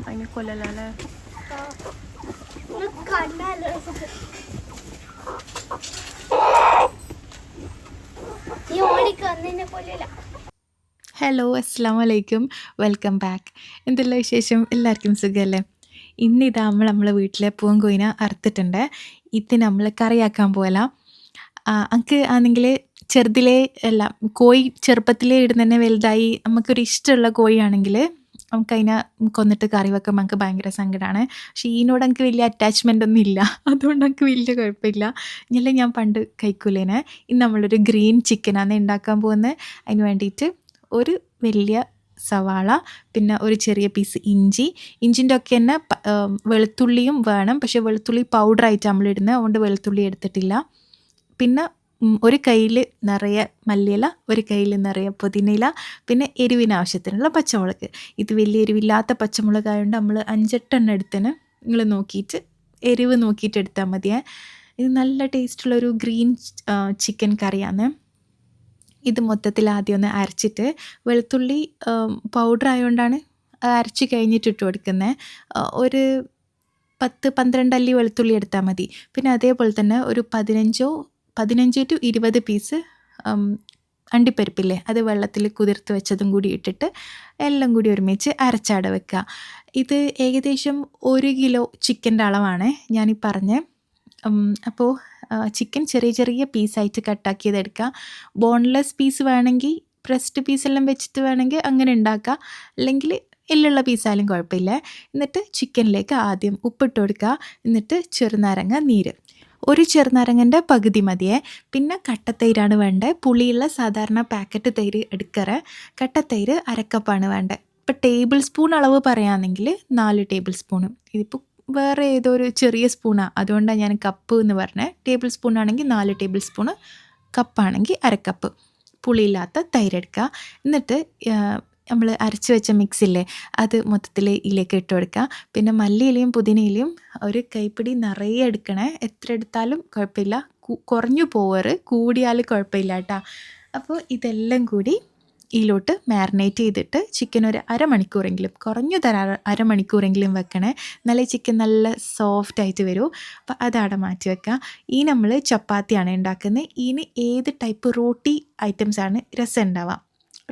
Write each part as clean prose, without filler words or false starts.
അതിനെ കൊല്ലല്ലേ. ഹലോ, അസ്സാം വലൈക്കും, വെൽക്കം ബാക്ക്. എന്തെല്ലാം വിശേഷം? എല്ലാവർക്കും സുഖമല്ലേ? ഇന്നിതാ നമ്മളെ വീട്ടിലെ പൂവൻകോയിനെ അറുത്തിട്ടുണ്ട്. ഇത് നമ്മൾ കറിയാക്കാൻ പോകല. എനിക്ക് ആണെങ്കിൽ ചെറുതിലേ അല്ല, കോഴി ചെറുപ്പത്തിലേ ഇടുന്ന തന്നെ വലുതായി നമുക്കൊരു ഇഷ്ടമുള്ള കോഴിയാണെങ്കിൽ നമുക്കതിനെ കൊന്നിട്ട് കറി വെക്കുമ്പോൾ നമുക്ക് ഭയങ്കര സങ്കടമാണ്. പക്ഷേ ഇതിനോട് എനിക്ക് വലിയ അറ്റാച്ച്മെൻ്റ് ഒന്നും ഇല്ല, അതുകൊണ്ട് എനിക്ക് വലിയ കുഴപ്പമില്ല. ഇല്ല, ഞാൻ പണ്ട് കഴിക്കൂലേനെ. ഇന്ന് നമ്മളൊരു ഗ്രീൻ ചിക്കനാണ് ഉണ്ടാക്കാൻ പോകുന്നത്. അതിന് വേണ്ടിയിട്ട് ഒരു വലിയ സവാള, പിന്നെ ഒരു ചെറിയ പീസ് ഇഞ്ചി. ഇഞ്ചിൻ്റെ ഒക്കെ തന്നെ വെളുത്തുള്ളിയും വേണം, പക്ഷേ വെളുത്തുള്ളി പൗഡറായിട്ട് നമ്മളിടുന്നത്, അതുകൊണ്ട് വെളുത്തുള്ളി എടുത്തിട്ടില്ല. പിന്നെ ഒരു കയ്യിൽ നിറയെ മല്ലിയില, ഒരു കയ്യിൽ നിറയെ പുതിനയില, പിന്നെ എരിവിന് ആവശ്യത്തിനുള്ള പച്ചമുളക്. ഇത് വലിയ എരിവില്ലാത്ത പച്ചമുളകായതുകൊണ്ട് നമ്മൾ 5-8 എടുത്തിന്. നിങ്ങൾ നോക്കിയിട്ട് എരിവ് നോക്കിയിട്ട് എടുത്താൽ മതിയേ. ഇത് നല്ല ടേസ്റ്റുള്ളൊരു ഗ്രീൻ ചിക്കൻ കറിയാണ്. ഇത് മൊത്തത്തിൽ ആദ്യം ഒന്ന് അരച്ചിട്ട്, വെളുത്തുള്ളി പൗഡർ ആയതുകൊണ്ടാണ് അരച്ച് കഴിഞ്ഞിട്ട് ഇട്ട് കൊടുക്കുന്നത്. ഒരു 10-12 അല്ലി വെളുത്തുള്ളി എടുത്താൽ മതി. പിന്നെ അതേപോലെ തന്നെ ഒരു 15 to 20 പീസ് അണ്ടിപ്പരിപ്പില്ലേ, അത് വെള്ളത്തിൽ കുതിർത്ത് വെച്ചതും കൂടി ഇട്ടിട്ട് എല്ലാം കൂടി ഒരുമിച്ച് അരച്ചട വെക്കുക. ഇത് ഏകദേശം 1 കിലോ ചിക്കൻ്റെ അളവാണ് ഞാനീ പറഞ്ഞത്. അപ്പോൾ ചിക്കൻ ചെറിയ ചെറിയ പീസായിട്ട് കട്ടാക്കിയത് എടുക്കുക. ബോൺലെസ് പീസ് വേണമെങ്കിൽ, ബ്രസ്റ്റ് പീസെല്ലാം വെച്ചിട്ട് വേണമെങ്കിൽ അങ്ങനെ ഉണ്ടാക്കുക, അല്ലെങ്കിൽ എല്ലുള്ള പീസായാലും കുഴപ്പമില്ല. എന്നിട്ട് ചിക്കനിലേക്ക് ആദ്യം ഉപ്പിട്ട് കൊടുക്കുക. എന്നിട്ട് ചെറുനാരങ്ങ നീര്, ഒരു ചെറുനാരങ്ങൻ്റെ പകുതി മതിയേ. പിന്നെ കട്ടത്തൈരാണ് വേണ്ടത്. പുളിയുള്ള സാധാരണ പാക്കറ്റ് തൈര് എടുക്കാറ്. കട്ടത്തൈര് 1/2 കപ്പാണ് വേണ്ടത്. ഇപ്പോൾ ടേബിൾ സ്പൂൺ അളവ് പറയുകയാണെങ്കിൽ 4 ടേബിൾ സ്പൂണ്. ഇതിപ്പോൾ വേറെ ഏതോ ഒരു ചെറിയ സ്പൂണാണ്, അതുകൊണ്ടാണ് ഞാൻ കപ്പ് എന്ന് പറഞ്ഞത്. ടേബിൾ സ്പൂൺ ആണെങ്കിൽ 4 ടേബിൾ സ്പൂണ്, കപ്പാണെങ്കിൽ 1/2 കപ്പ് പുളിയില്ലാത്ത തൈരെടുക്കുക. എന്നിട്ട് നമ്മൾ അരച്ച് വെച്ച മിക്സില്ലേ, അത് മൊത്തത്തിൽ ഇതിലേക്ക് ഇട്ട് കൊടുക്കുക. പിന്നെ മല്ലിയിലയും പുതിനയിലയും ഒരു കൈപ്പിടി നിറയെ എടുക്കണേ. എത്ര എടുത്താലും കുഴപ്പമില്ല, കുറഞ്ഞു പോവാറ്, കൂടിയാൽ കുഴപ്പമില്ല കേട്ടോ. അപ്പോൾ ഇതെല്ലാം കൂടി ഇതിലോട്ട് മാരിനേറ്റ് ചെയ്തിട്ട് ചിക്കൻ ഒരു അരമണിക്കൂറെങ്കിലും, കുറഞ്ഞതൊരു അരമണിക്കൂറെങ്കിലും വെക്കണേ. നല്ല ചിക്കൻ നല്ല സോഫ്റ്റായിട്ട് വരും. അപ്പോൾ അതവിടെ മാറ്റി വെക്കുക. ഈ നമ്മൾ ചപ്പാത്തിയാണ് ഉണ്ടാക്കുന്നത്. ഇതിന് ഏത് ടൈപ്പ് റോട്ടി ഐറ്റംസാണ് രസം ഉണ്ടാവുക.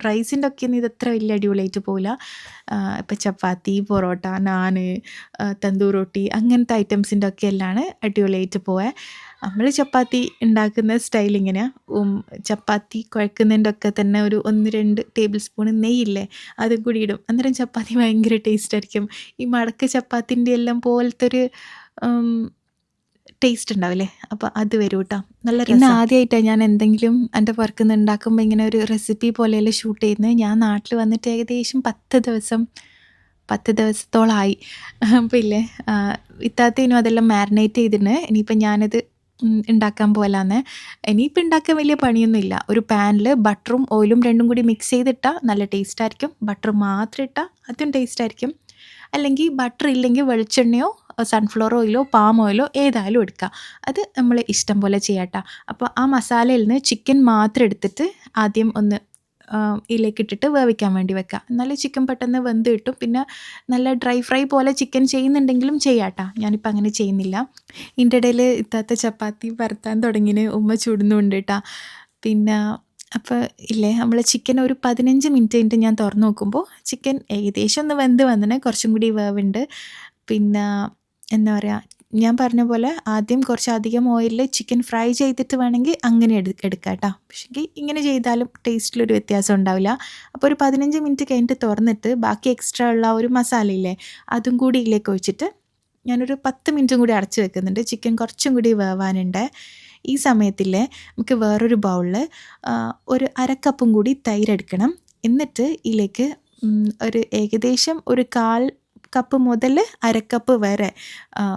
റൈസിൻ്റെ ഒക്കെ ഒന്നും ഇതത്ര വലിയ അടിപൊളിയായിട്ട് പോകില്ല. ഇപ്പോൾ ചപ്പാത്തി, പൊറോട്ട, നാന്, തന്തൂർ റൊട്ടി അങ്ങനത്തെ ഐറ്റംസിൻ്റെ ഒക്കെ എല്ലാം അടിപൊളിയായിട്ട് പോവേ. നമ്മൾ ചപ്പാത്തി ഉണ്ടാക്കുന്ന സ്റ്റൈൽ ഇങ്ങനെയാണ്. ചപ്പാത്തി കുഴക്കുന്നതിൻ്റെ ഒക്കെ തന്നെ ഒരു 1-2 ടേബിൾ സ്പൂൺ നെയ്യില്ലേ, അതും കൂടി ഇടും. അന്നേരം ചപ്പാത്തി ഭയങ്കര ടേസ്റ്റ് ആയിരിക്കും. ഈ മടക്ക് ചപ്പാത്തിൻ്റെ എല്ലാം പോലത്തെ ഒരു ടേസ്റ്റ് ഉണ്ടാവില്ലേ, അപ്പോൾ അത് വരും കേട്ടോ. നല്ല രസം. ഇന്ന് ആദ്യമായിട്ടാണ് ഞാൻ എന്തെങ്കിലും എൻ്റെ പുറത്തുനിന്ന് ഉണ്ടാക്കുമ്പോൾ ഇങ്ങനെ ഒരു റെസിപ്പി പോലെയല്ല ഷൂട്ട് ചെയ്യുന്നത്. ഞാൻ നാട്ടിൽ വന്നിട്ട് ഏകദേശം 10 ദിവസത്തോളമായി. അപ്പോൾ ഇല്ലേ, ഇത്താത്തേനും അതെല്ലാം മാരിനേറ്റ് ചെയ്തിട്ടുണ്ട്. ഇനിയിപ്പോൾ ഞാനത് ഉണ്ടാക്കാൻ പോകലാന്ന്. ഇനിയിപ്പോൾ ഉണ്ടാക്കാൻ വലിയ പണിയൊന്നുമില്ല. ഒരു പാനിൽ ബട്ടറും ഓയിലും രണ്ടും കൂടി മിക്സ് ചെയ്തിട്ടാൽ നല്ല ടേസ്റ്റ് ആയിരിക്കും. ബട്ടർ മാത്രം ഇട്ടാൽ അതും ടേസ്റ്റ് ആയിരിക്കും. അല്ലെങ്കിൽ ബട്ടർ ഇല്ലെങ്കിൽ വെളിച്ചെണ്ണയോ സൺഫ്ലവർ ഓയിലോ പാം ഓയിലോ ഏതായാലും എടുക്കുക. അത് നമ്മൾ ഇഷ്ടം പോലെ ചെയ്യാട്ടോ. അപ്പോൾ ആ മസാലയിൽ നിന്ന് ചിക്കൻ മാത്രം എടുത്തിട്ട് ആദ്യം ഒന്ന് ഇതിലേക്ക് ഇട്ടിട്ട് വേവിക്കാൻ വേണ്ടി വെക്കുക. എന്നാലും ചിക്കൻ പെട്ടെന്ന് വെന്ത് കിട്ടും. പിന്നെ നല്ല ഡ്രൈ ഫ്രൈ പോലെ ചിക്കൻ ചെയ്യുന്നുണ്ടെങ്കിലും ചെയ്യാട്ടോ. ഞാനിപ്പോൾ അങ്ങനെ ചെയ്യുന്നില്ല. ഇതിൻ്റെ ഇടയിൽ ഇത്താത്ത ചപ്പാത്തി പരത്താൻ തുടങ്ങിന്, ഉമ്മ ചുടുന്നുണ്ട് കേട്ടോ. പിന്നെ അപ്പോൾ ഇല്ലേ, നമ്മൾ ചിക്കൻ ഒരു 15 മിനിറ്റ് കഴിഞ്ഞിട്ട് ഞാൻ തുറന്ന് നോക്കുമ്പോൾ ചിക്കൻ ഏകദേശം ഒന്ന് വെന്ത് വന്നിന്, കുറച്ചും കൂടി വേവുണ്ട്. പിന്നെ എന്താ പറയുക, ഞാൻ പറഞ്ഞ പോലെ ആദ്യം കുറച്ചധികം ഓയിലിൽ ചിക്കൻ ഫ്രൈ ചെയ്തിട്ട് വേണമെങ്കിൽ അങ്ങനെ എടുക്കാം കേട്ടോ. പക്ഷേ ഇങ്ങനെ ചെയ്താലും ടേസ്റ്റിലൊരു വ്യത്യാസം ഉണ്ടാവില്ല. അപ്പോൾ ഒരു 15 മിനിറ്റ് കഴിഞ്ഞിട്ട് തുറന്നിട്ട് ബാക്കി എക്സ്ട്രാ ഉള്ള ഒരു മസാലയില്ലേ, അതും കൂടി ഇതിലേക്ക് ഒഴിച്ചിട്ട് ഞാനൊരു 10 മിനിറ്റും കൂടി അടച്ച് വെക്കുന്നുണ്ട്. ചിക്കൻ കുറച്ചും കൂടി വേവാനുണ്ട്. ഈ സമയത്തില്ലേ, നമുക്ക് വേറൊരു ബൗളിൽ ഒരു 1/2 കപ്പും കൂടി തൈരെടുക്കണം. എന്നിട്ട് ഇതിലേക്ക് ഒരു ഏകദേശം ഒരു 1/4 കപ്പ് മുതൽ 1/2 കപ്പ് വരെ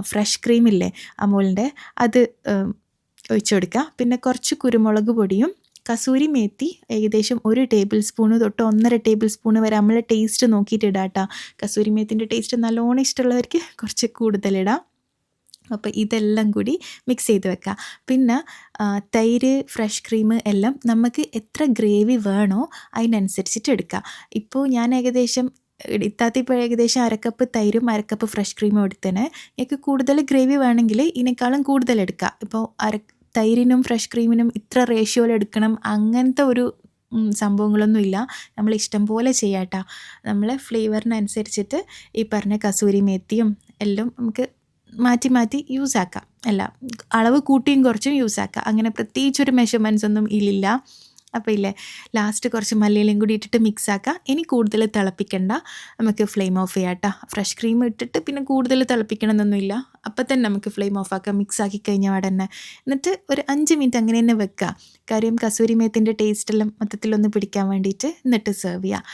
ഫ്രഷ് ക്രീമില്ലേ അമൂലിൻ്റെ, അത് ഒഴിച്ചു കൊടുക്കുക. പിന്നെ കുറച്ച് കുരുമുളക് പൊടിയും കസൂരി മേത്തി ഏകദേശം 1 ടേബിൾ സ്പൂണ് തൊട്ട് 1.5 ടേബിൾ സ്പൂണ് വരെ നമ്മൾ ടേസ്റ്റ് നോക്കിയിട്ട് ഇടാം കേട്ടോ. കസൂരി മേത്തിൻ്റെ ടേസ്റ്റ് നല്ലോണം ഇഷ്ടമുള്ളവർക്ക് കുറച്ച് കൂടുതലിടാം. അപ്പോൾ ഇതെല്ലാം കൂടി മിക്സ് ചെയ്ത് വെക്കുക. പിന്നെ തൈര്, ഫ്രഷ് ക്രീം എല്ലാം നമുക്ക് എത്ര ഗ്രേവി വേണോ അതിനനുസരിച്ചിട്ട് എടുക്കുക. ഇപ്പോൾ ഞാൻ ഏകദേശം ഇപ്പോൾ ഏകദേശം 1/2 കപ്പ് തൈരും 1/2 കപ്പ് ഫ്രഷ് ക്രീമും എടുത്തേനെ. എനിക്ക് കൂടുതൽ ഗ്രേവി വേണമെങ്കിൽ ഇതിനേക്കാളും കൂടുതൽ എടുക്കുക. ഇപ്പോൾ തൈരിനും ഫ്രഷ് ക്രീമിനും ഇത്ര റേഷ്യോയിൽ എടുക്കണം അങ്ങനത്തെ ഒരു സംഭവങ്ങളൊന്നുമില്ല. നമ്മൾ ഇഷ്ടം പോലെ ചെയ്യാം കേട്ടോ. നമ്മളെ ഫ്ലേവറിനനുസരിച്ചിട്ട് ഈ പറഞ്ഞ കസൂരി മേത്തിയും എല്ലാം നമുക്ക് മാറ്റി മാറ്റി യൂസ് ആക്കാം. അല്ല, അളവ് കൂട്ടിയും കുറച്ചും യൂസ് ആക്കാം. അങ്ങനെ പ്രത്യേകിച്ചൊരു മെഷർമെൻറ്റ്സ് ഒന്നും ഇതിലില്ല. അപ്പോൾ ഇല്ലേ, ലാസ്റ്റ് കുറച്ച് മല്ലിയിലയും കൂടി ഇട്ടിട്ട് മിക്സ് ആക്കാം. ഇനി കൂടുതൽ തിളപ്പിക്കണ്ട, നമുക്ക് ഫ്ലെയിം ഓഫ് ചെയ്യാം കേട്ടോ. ഫ്രഷ് ക്രീം ഇട്ടിട്ട് പിന്നെ കൂടുതൽ തിളപ്പിക്കണം എന്നൊന്നുമില്ല. അപ്പം തന്നെ നമുക്ക് ഫ്ലെയിം ഓഫ് ആക്കാം. മിക്സ് ആക്കി കഴിഞ്ഞാൽ അവിടെ തന്നെ. എന്നിട്ട് ഒരു 5 മിനിറ്റ് അങ്ങനെ തന്നെ വെക്കുക. കാര്യം കസൂരി മേത്തിൻ്റെ ടേസ്റ്റെല്ലാം മൊത്തത്തിലൊന്ന് പിടിക്കാൻ വേണ്ടിയിട്ട്. എന്നിട്ട് സെർവ് ചെയ്യുക.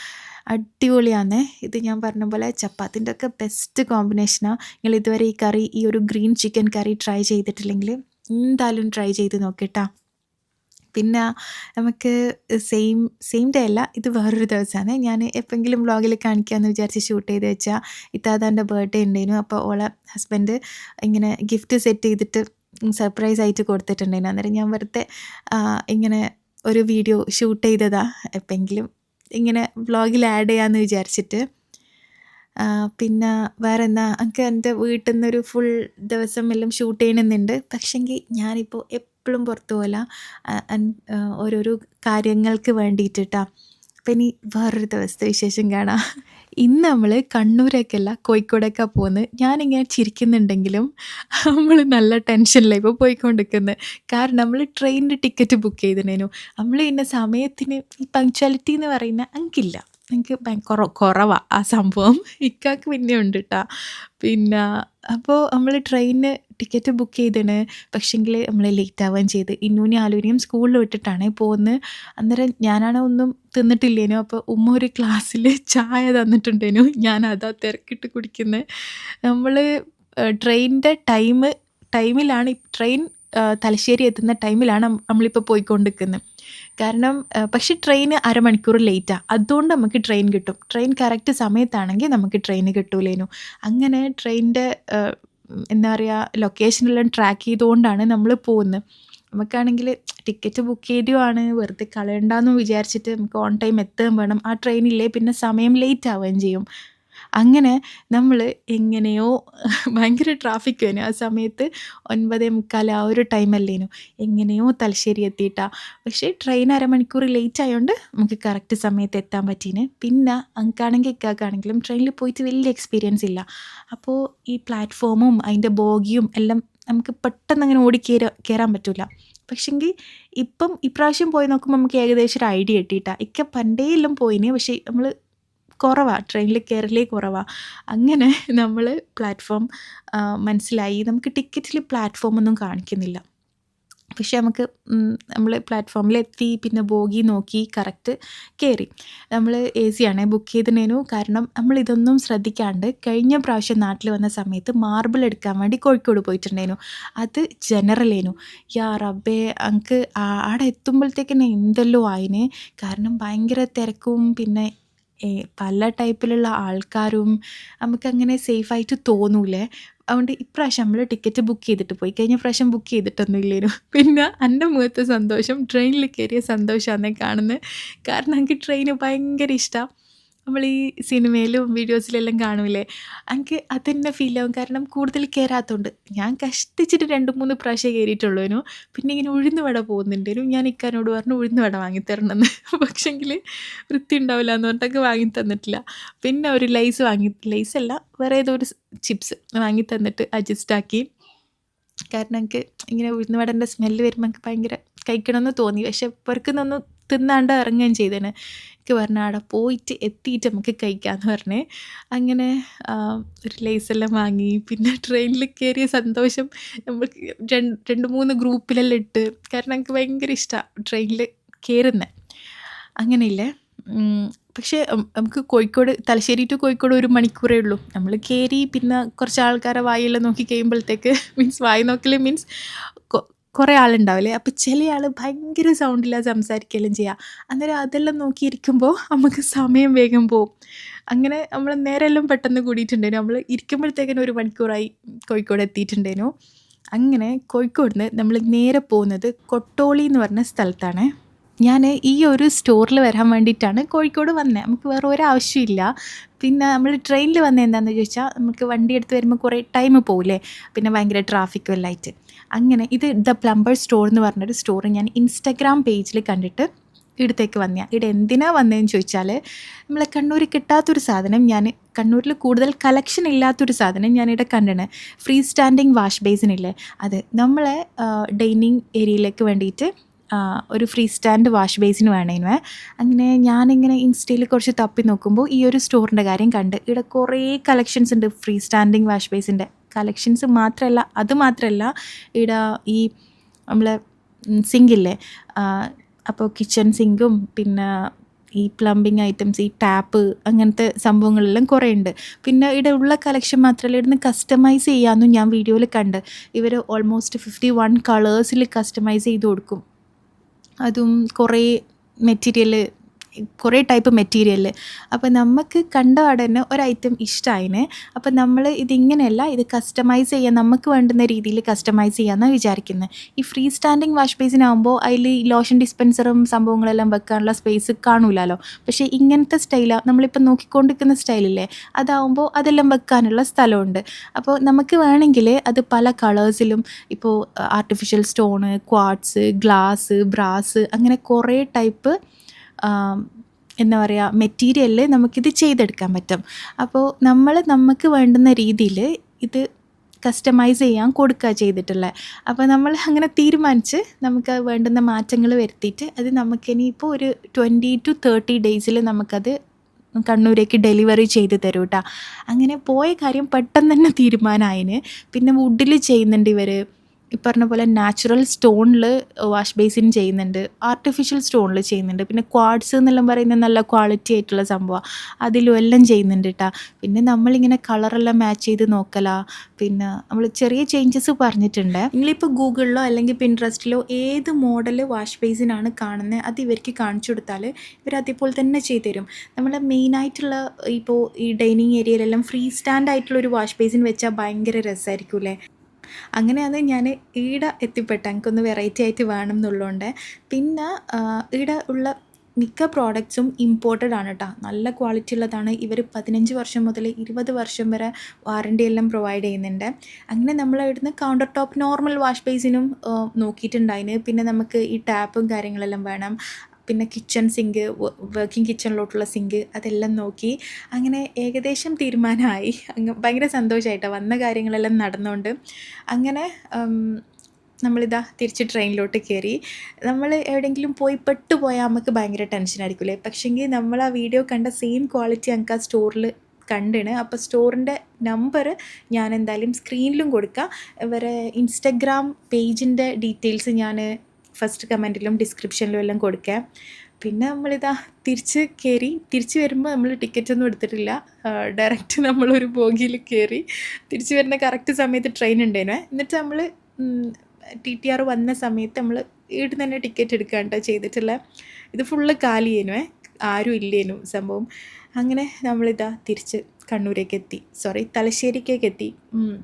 അടിപൊളിയാണ് ഇത്. ഞാൻ പറഞ്ഞ പോലെ ചപ്പാത്തിൻ്റെ ഒക്കെ ബെസ്റ്റ് കോമ്പിനേഷനാണ്. നിങ്ങൾ ഇതുവരെ ഈ ഒരു ഗ്രീൻ ചിക്കൻ കറി ട്രൈ ചെയ്തിട്ടില്ലെങ്കിൽ എന്തായാലും ട്രൈ ചെയ്ത് നോക്കിട്ടാ. പിന്നെ നമുക്ക് സെയിം ഡേ അല്ല, ഇത് വേറൊരു ദിവസമാണ്. ഞാൻ എപ്പോഴെങ്കിലും വ്ളോഗിൽ കാണിക്കാമെന്ന് വിചാരിച്ച് ഷൂട്ട് ചെയ്ത് വെച്ചാൽ ഇത്താതാൻ്റെ ബർത്ത്ഡേ ഉണ്ടായിരുന്നു. അപ്പോൾ ഓളെ ഹസ്ബൻഡ് ഇങ്ങനെ ഗിഫ്റ്റ് സെറ്റ് ചെയ്തിട്ട് സർപ്രൈസ് ആയിട്ട് കൊടുത്തിട്ടുണ്ടായിരുന്നു. അന്നേരം ഞാൻ വെറുതെ ഇങ്ങനെ ഒരു വീഡിയോ ഷൂട്ട് ചെയ്തതാണ്. എപ്പോഴെങ്കിലും ഇങ്ങനെ വ്ളോഗിൽ ആഡ് ചെയ്യാമെന്ന് വിചാരിച്ചിട്ട്. പിന്നെ വേറെ എന്താ, എനിക്ക് എൻ്റെ വീട്ടിൽ നിന്നൊരു ഫുൾ ദിവസം എല്ലാം ഷൂട്ട് ചെയ്യണമെന്നുണ്ട്. പക്ഷെങ്കിൽ ഞാനിപ്പോൾ എപ്പോഴും പുറത്തു പോകില്ല, ഓരോരോ കാര്യങ്ങൾക്ക് വേണ്ടിയിട്ടാ. അപ്പം ഇനി വേറൊരു ദിവസത്തെ വിശേഷം കാണാം. ഇന്ന് നമ്മൾ കണ്ണൂരേക്കല്ല കോഴിക്കോടേക്കാ പോകുന്നത്. ഞാനിങ്ങനെ ചിരിക്കുന്നുണ്ടെങ്കിലും നമ്മൾ നല്ല ടെൻഷനിലാണ് ഇപ്പോൾ പോയിക്കൊണ്ടിരിക്കുന്നത്. കാരണം നമ്മൾ ട്രെയിനിൻ്റെ ടിക്കറ്റ് ബുക്ക് ചെയ്തിനേനു. നമ്മൾ ഇന്ന സമയത്തിന് ഈ പങ്ക്ച്വാലിറ്റി എന്ന് പറയുന്ന എനിക്കില്ല. എനിക്ക് കുറവാണ് ആ സംഭവം. ഇക്കാക്ക് പിന്നെ ഉണ്ട് കേട്ടോ. പിന്നെ അപ്പോൾ നമ്മൾ ട്രെയിനിന് ടിക്കറ്റ് ബുക്ക് ചെയ്തിന്. പക്ഷെങ്കിൽ നമ്മൾ ലേറ്റ് ആവുകയും ചെയ്ത്. ഇന്നൂനി ആലൂരിയും സ്കൂളിൽ വിട്ടിട്ടാണ് പോകുന്നത്. അന്നേരം ഞാനാണ് ഒന്നും തിന്നിട്ടില്ലേനു. അപ്പോൾ ഉമ്മ ഒരു ഗ്ലാസ്സിൽ ചായ തന്നിട്ടുണ്ടേനു. ഞാൻ അതാ തിരക്കിട്ട് കുടിക്കുന്നത്. നമ്മൾ ട്രെയിനിൻ്റെ ടൈമിലാണ് ട്രെയിൻ തലശ്ശേരി എത്തുന്ന ടൈമിലാണ് നമ്മളിപ്പോൾ പോയിക്കൊണ്ടിരിക്കുന്നത്. കാരണം പക്ഷെ ട്രെയിൻ അരമണിക്കൂർ ലേറ്റാണ്. അതുകൊണ്ട് നമുക്ക് ട്രെയിൻ കിട്ടും. ട്രെയിൻ കറക്റ്റ് സമയത്താണെങ്കിൽ നമുക്ക് ട്രെയിൻ കിട്ടൂലേനു. അങ്ങനെ ട്രെയിനിൻ്റെ എന്താ പറയുക, ലൊക്കേഷനെല്ലാം ട്രാക്ക് ചെയ്തുകൊണ്ടാണ് നമ്മൾ പോകുന്നത്. നമുക്കാണെങ്കിൽ ടിക്കറ്റ് ബുക്ക് ചെയ്തതാണ്, വെറുതെ കളയണ്ടെന്ന് വിചാരിച്ചിട്ട് നമുക്ക് ഓൺ ടൈം എത്തുകയും വേണം. ആ ട്രെയിനില്ലേ പിന്നെ സമയം ലേറ്റ് ആവുകയും ചെയ്യും. അങ്ങനെ നമ്മൾ എങ്ങനെയോ ഭയങ്കര ട്രാഫിക് വേനു ആ സമയത്ത്. 9:45 ആ ഒരു ടൈമല്ലേനു. എങ്ങനെയോ തലശ്ശേരി എത്തിയിട്ടാ. പക്ഷേ ട്രെയിൻ അരമണിക്കൂർ ലേറ്റ് ആയതുകൊണ്ട് നമുക്ക് കറക്റ്റ് സമയത്ത് എത്താൻ പറ്റീന്. പിന്നെ എനിക്കാണെങ്കിൽ ഇക്കാക്കാണെങ്കിലും ട്രെയിനിൽ പോയിട്ട് വലിയ എക്സ്പീരിയൻസ് ഇല്ല. അപ്പോൾ ഈ പ്ലാറ്റ്ഫോമും അതിൻ്റെ ബോഗിയും എല്ലാം നമുക്ക് പെട്ടെന്ന് അങ്ങനെ കയറാൻ പറ്റില്ല. പക്ഷെങ്കിൽ ഇപ്രാവശ്യം പോയി നോക്കുമ്പോൾ നമുക്ക് ഏകദേശം ഒരു ഐഡിയ കിട്ടിയിട്ടാ. പണ്ടേ എല്ലാം പോയിന്, പക്ഷേ നമ്മൾ കുറവാണ്, ട്രെയിനിൽ കയറലേ കുറവാണ്. അങ്ങനെ നമ്മൾ പ്ലാറ്റ്ഫോം മനസ്സിലായി. നമുക്ക് ടിക്കറ്റിൽ പ്ലാറ്റ്ഫോമൊന്നും കാണിക്കുന്നില്ല. പക്ഷേ നമ്മൾ പ്ലാറ്റ്ഫോമിലെത്തി. പിന്നെ ബോഗി നോക്കി കറക്റ്റ് കയറി. നമ്മൾ AC ആണ് ബുക്ക് ചെയ്തിനേനു. കാരണം നമ്മളിതൊന്നും ശ്രദ്ധിക്കാണ്ട് കഴിഞ്ഞ പ്രാവശ്യം നാട്ടിൽ വന്ന സമയത്ത് മാർബിൾ എടുക്കാൻ വേണ്ടി കോഴിക്കോട് പോയിട്ടുണ്ടായിരുന്നു. അത് ജനറലേനു. യാ റബ്ബേ, എനിക്ക് അവിടെ എത്തുമ്പോഴത്തേക്കിനെ എന്തെല്ലോ ആയിന്. കാരണം ഭയങ്കര തിരക്കും പിന്നെ പല ടൈപ്പിലുള്ള ആൾക്കാരും. നമുക്കങ്ങനെ സേഫായിട്ട് തോന്നൂലേ. അതുകൊണ്ട് ഇപ്രാവശ്യം നമ്മൾ ടിക്കറ്റ് ബുക്ക് ചെയ്തിട്ട് പോയി. കഴിഞ്ഞ പ്രാവശ്യം ബുക്ക് ചെയ്തിട്ടൊന്നും ഇല്ലേനു. പിന്നെ എൻ്റെ മുഖത്തെ സന്തോഷം ട്രെയിനിൽ കയറിയ സന്തോഷമാണെന്നേ കാണുന്നത്. കാരണം എനിക്ക് ട്രെയിന് ഭയങ്കര ഇഷ്ടമാണ്. നമ്മൾ ഈ സിനിമയിലും വീഡിയോസിലെല്ലാം കാണൂലേ, എനിക്ക് അതെന്നെ ഫീലാവും. കാരണം കൂടുതൽ കയറാത്തതുകൊണ്ട്. ഞാൻ കഷ്ടിച്ചിട്ട് 2-3 പ്രാവശ്യം കയറിയിട്ടുള്ളൂ. പിന്നെ ഇങ്ങനെ ഉഴുന്ന് വട പോകുന്നുണ്ടേനു. ഞാൻ ഇക്കാനോട് പറഞ്ഞു ഉഴുന്ന് വട വാങ്ങിത്തരണമെന്ന്. പക്ഷെങ്കിൽ വൃത്തി ഉണ്ടാവില്ല എന്ന് പറഞ്ഞിട്ടൊക്കെ വാങ്ങി തന്നിട്ടില്ല. പിന്നെ ഒരു ലൈസല്ല, വേറെ ഏതോ ഒരു ചിപ്സ് വാങ്ങി തന്നിട്ട് അഡ്ജസ്റ്റാക്കി. കാരണം എനിക്ക് ഇങ്ങനെ ഉഴുന്ന് വടൻ്റെ സ്മെല്ല് വരുമ്പോൾ എനിക്ക് ഭയങ്കര കഴിക്കണമെന്ന് തോന്നി. പക്ഷെ പുറക്കുന്നൊന്നും തിന്നാണ്ട് ഇറങ്ങുകയും ചെയ്തേനെ. എനിക്ക് പറഞ്ഞു അവിടെ പോയിട്ട് എത്തിയിട്ട് നമുക്ക് കഴിക്കാമെന്ന് പറഞ്ഞേ. അങ്ങനെ ഒരു ലേസെല്ലാം വാങ്ങി. പിന്നെ ട്രെയിനിൽ കയറിയ സന്തോഷം നമുക്ക് 2-3 ഗ്രൂപ്പിലെല്ലാം ഇട്ട്. കാരണം എനിക്ക് ഭയങ്കര ഇഷ്ടമാണ് ട്രെയിനിൽ കയറുന്നത്. അങ്ങനെയില്ലേ. പക്ഷേ നമുക്ക് തലശ്ശേരി ടു കോഴിക്കോട് 1 മണിക്കൂറേ ഉള്ളൂ. നമ്മൾ കയറി പിന്നെ കുറച്ച് ആൾക്കാരെ വായെല്ലാം നോക്കി കഴിയുമ്പോഴത്തേക്ക് വായി നോക്കൽ കുറേ ആളുണ്ടാവില്ലേ, അപ്പോൾ ചില ആൾ ഭയങ്കര സൗണ്ടിലാണ് സംസാരിക്കുകയെല്ലാം ചെയ്യുക. അന്നേരം അതെല്ലാം നോക്കിയിരിക്കുമ്പോൾ നമുക്ക് സമയം വേഗം പോവും. അങ്ങനെ നമ്മൾ നേരെല്ലാം പെട്ടെന്ന് കൂടിയിട്ടുണ്ടേനു. നമ്മൾ ഇരിക്കുമ്പോഴത്തേക്കിനും 1 മണിക്കൂറായി കോഴിക്കോട് എത്തിയിട്ടുണ്ടേനു. അങ്ങനെ കോഴിക്കോടുന്ന് നമ്മൾ നേരെ പോകുന്നത് കൊട്ടോളി എന്ന് പറഞ്ഞ സ്ഥലത്താണ്. ഞാൻ ഈ ഒരു സ്റ്റോറിൽ വരാൻ വേണ്ടിയിട്ടാണ് കോഴിക്കോട് വന്നത്. നമുക്ക് വേറെ ഒരാവശ്യമില്ല. പിന്നെ നമ്മൾ ട്രെയിനിൽ വന്നത് എന്താണെന്ന് ചോദിച്ചാൽ, നമുക്ക് വണ്ടി എടുത്ത് വരുമ്പോൾ കുറേ ടൈം പോവില്ലേ, പിന്നെ ഭയങ്കര ട്രാഫിക്കും എല്ലാം ആയിട്ട്. അങ്ങനെ ഇത് ദ പ്ലംബർ സ്റ്റോർ എന്ന് പറഞ്ഞൊരു സ്റ്റോർ ഞാൻ ഇൻസ്റ്റഗ്രാം പേജിൽ കണ്ടിട്ട് ഇവിടത്തേക്ക് വന്നതാണ്. ഇവിടെ എന്തിനാണ് വന്നതെന്ന് ചോദിച്ചാൽ, നമ്മളെ കണ്ണൂരിൽ കിട്ടാത്തൊരു സാധനം, കണ്ണൂരിൽ കൂടുതൽ കളക്ഷൻ ഇല്ലാത്തൊരു സാധനം ഞാനിവിടെ കണ്ടിന്. ഫ്രീ സ്റ്റാൻഡിങ് വാഷ് ബേസിനില്ലേ, അത് നമ്മളെ ഡൈനിങ് ഏരിയയിലേക്ക് വേണ്ടിയിട്ട് ഒരു ഫ്രീ സ്റ്റാൻഡ് വാഷ് ബേസിന് വേണേനുവേ. അങ്ങനെ ഞാനിങ്ങനെ ഇൻസ്റ്റയിൽ കുറച്ച് തപ്പി നോക്കുമ്പോൾ ഈ ഒരു സ്റ്റോറിൻ്റെ കാര്യം കണ്ട്. ഇവിടെ കുറേ കളക്ഷൻസ് ഉണ്ട് ഫ്രീ സ്റ്റാൻഡിങ് വാഷ് ബേസിൻ്റെ. കളക്ഷൻസ് മാത്രമല്ല ഇവിടെ ഈ നമ്മളെ സിങ്കില്ലേ, അപ്പോൾ കിച്ചൺ സിങ്കും പിന്നെ ഈ പ്ലംബിങ് ഐറ്റംസ്, ഈ ടാപ്പ്, അങ്ങനത്തെ സംഭവങ്ങളെല്ലാം കുറേ ഉണ്ട്. പിന്നെ ഇവിടെ ഉള്ള കളക്ഷൻ മാത്രമല്ല, ഇവിടുന്ന് കസ്റ്റമൈസ് ചെയ്യാമെന്നും ഞാൻ വീഡിയോയിൽ കണ്ട്. ഇവർ ഓൾമോസ്റ്റ് 51 കളേഴ്സിൽ കസ്റ്റമൈസ് ചെയ്ത് കൊടുക്കും. അതും കുറേ ടൈപ്പ് മെറ്റീരിയൽ. അപ്പോൾ നമുക്ക് കണ്ട തന്നെ ഒരു ഐറ്റം ഇഷ്ടമായിന്. അപ്പോൾ നമ്മൾ ഇതിങ്ങനെയല്ല, ഇത് കസ്റ്റമൈസ് ചെയ്യാൻ നമുക്ക് വേണ്ടുന്ന രീതിയിൽ കസ്റ്റമൈസ് ചെയ്യാമെന്നാണ് വിചാരിക്കുന്നത്. ഈ ഫ്രീ സ്റ്റാൻഡിങ് വാഷ് ബേസിനാകുമ്പോൾ അതിൽ ലോഷൻ ഡിസ്പെൻസറും സംഭവങ്ങളെല്ലാം വെക്കാനുള്ള സ്പേസ് കാണൂലല്ലോ. പക്ഷേ ഇങ്ങനത്തെ സ്റ്റൈലാണ് നമ്മളിപ്പോൾ നോക്കിക്കൊണ്ടിരിക്കുന്ന സ്റ്റൈലില്ലേ, അതാവുമ്പോൾ അതെല്ലാം വെക്കാനുള്ള സ്ഥലമുണ്ട്. അപ്പോൾ നമുക്ക് വേണമെങ്കിൽ അത് പല കളേഴ്സിലും, ഇപ്പോൾ artificial stone, quartz, glass, brass, അങ്ങനെ കുറേ ടൈപ്പ് എന്താ പറയുക മെറ്റീരിയലിൽ നമുക്കിത് ചെയ്തെടുക്കാൻ പറ്റും. അപ്പോൾ നമുക്ക് വേണ്ടുന്ന രീതിയിൽ ഇത് കസ്റ്റമൈസ് ചെയ്യാൻ കൊടുക്കുക ചെയ്തിട്ടുള്ളത്. അപ്പോൾ നമ്മൾ അങ്ങനെ തീരുമാനിച്ച് നമുക്ക് വേണ്ടുന്ന മാറ്റങ്ങൾ വരുത്തിയിട്ട് അത് നമുക്കിനിയിപ്പോൾ ഒരു 20 to 30 ഡേയ്സിൽ നമുക്കത് കണ്ണൂരേക്ക് ഡെലിവറി ചെയ്ത് തരും കേട്ടോ. അങ്ങനെ പോയ കാര്യം പെട്ടെന്ന് തന്നെ തീരുമാനമായിന്. പിന്നെ വുഡിൽ ചെയ്യുന്നുണ്ട് ഇവർ, ഈ പറഞ്ഞ പോലെ നാച്ചുറൽ സ്റ്റോണിൽ വാഷ് ബേസിൻ ചെയ്യുന്നുണ്ട്, ആർട്ടിഫിഷ്യൽ സ്റ്റോണിൽ ചെയ്യുന്നുണ്ട്, പിന്നെ ക്വാർട്സ് എന്നെല്ലാം പറയുന്നത് നല്ല ക്വാളിറ്റി ആയിട്ടുള്ള സംഭവമാണ്, അതിലും എല്ലാം ചെയ്യുന്നുണ്ട് കേട്ടോ. പിന്നെ നമ്മളിങ്ങനെ കളറെല്ലാം മാച്ച് ചെയ്ത് നോക്കലാ. പിന്നെ നമ്മൾ ചെറിയ ചേഞ്ചസ് പറഞ്ഞിട്ടുണ്ട്. നിങ്ങളിപ്പോൾ ഗൂഗിളിലോ അല്ലെങ്കിൽ പിൻട്രസ്റ്റിലോ ഏത് മോഡൽ വാഷ് ബേസിനാണ് കാണുന്നത് അത് ഇവർക്ക് കാണിച്ചു കൊടുത്താൽ ഇവർ അതേപോലെ തന്നെ ചെയ്തു തരും. നമ്മൾ മെയിനായിട്ടുള്ള ഇപ്പോൾ ഈ ഡൈനിങ് ഏരിയയിലെല്ലാം ഫ്രീ സ്റ്റാൻഡ് ആയിട്ടുള്ളൊരു വാഷ് ബേസിൻ വെച്ചാൽ ഭയങ്കര രസമായിരിക്കും അല്ലേ. അങ്ങനെയാണ് ഞാൻ ഈടെ എത്തിപ്പെട്ട, എനിക്കൊന്ന് വെറൈറ്റി ആയിട്ട് വേണം എന്നുള്ളതുകൊണ്ട്. പിന്നെ ഈടെ ഉള്ള മിക്ക പ്രോഡക്റ്റ്സും ഇമ്പോർട്ടഡ് ആണ് കേട്ടോ, നല്ല ക്വാളിറ്റി ഉള്ളതാണ്. ഇവർ 15 വർഷം മുതൽ 20 വർഷം വരെ വാറണ്ടി എല്ലാം പ്രൊവൈഡ് ചെയ്യുന്നുണ്ട്. അങ്ങനെ നമ്മൾ ഇവിടുന്ന് കൗണ്ടർ ടോപ്പ് നോർമൽ വാഷ് ബേസിനും നോക്കിയിട്ടുണ്ടായിന്. പിന്നെ നമുക്ക് ഈ ടാപ്പും കാര്യങ്ങളെല്ലാം വേണം. പിന്നെ കിച്ചൺ സിങ്ക്, വർക്കിംഗ് കിച്ചണിലോട്ടുള്ള സിങ്ക്, അതെല്ലാം നോക്കി അങ്ങനെ ഏകദേശം തീരുമാനമായി. ഭയങ്കര സന്തോഷമായിട്ടോ വന്ന കാര്യങ്ങളെല്ലാം നടന്നുകൊണ്ട്. അങ്ങനെ നമ്മളിതാ തിരിച്ച് ട്രെയിനിലോട്ട് കയറി. നമ്മൾ എവിടെയെങ്കിലും പോയി പെട്ടുപോയാൽ നമുക്ക് ഭയങ്കര ടെൻഷനായിരിക്കില്ലേ. പക്ഷേങ്കിൽ നമ്മൾ ആ വീഡിയോ കണ്ട സെയിം ക്വാളിറ്റി നമുക്ക് ആ സ്റ്റോറിൽ കണ്ടിന്. അപ്പോൾ സ്റ്റോറിൻ്റെ നമ്പർ ഞാൻ എന്തായാലും സ്ക്രീനിലും കൊടുക്കാം. ഇവരെ ഇൻസ്റ്റഗ്രാം പേജിൻ്റെ ഡീറ്റെയിൽസ് ഞാൻ ഫസ്റ്റ് കമൻറ്റിലും ഡിസ്ക്രിപ്ഷനിലും എല്ലാം കൊടുക്കാം. പിന്നെ നമ്മളിതാ തിരിച്ച് വരുമ്പോൾ നമ്മൾ ടിക്കറ്റൊന്നും എടുത്തിട്ടില്ല. ഡയറക്റ്റ് നമ്മളൊരു ബോഗിയിൽ കയറി തിരിച്ച് വരുന്ന കറക്റ്റ് സമയത്ത് ട്രെയിൻ ഉണ്ടായിരുന്നു. എന്നിട്ട് നമ്മൾ TTR വന്ന സമയത്ത് നമ്മൾ ഇവിടെ തന്നെ ടിക്കറ്റ് എടുക്കാണ്ടോ ചെയ്തിട്ടുള്ള. ഇത് ഫുള്ള് കാലിയേനുവേ, ആരും ഇല്ലേനു സംഭവം. അങ്ങനെ നമ്മളിതാ തിരിച്ച് തലശ്ശേരിക്കേക്ക് എത്തി.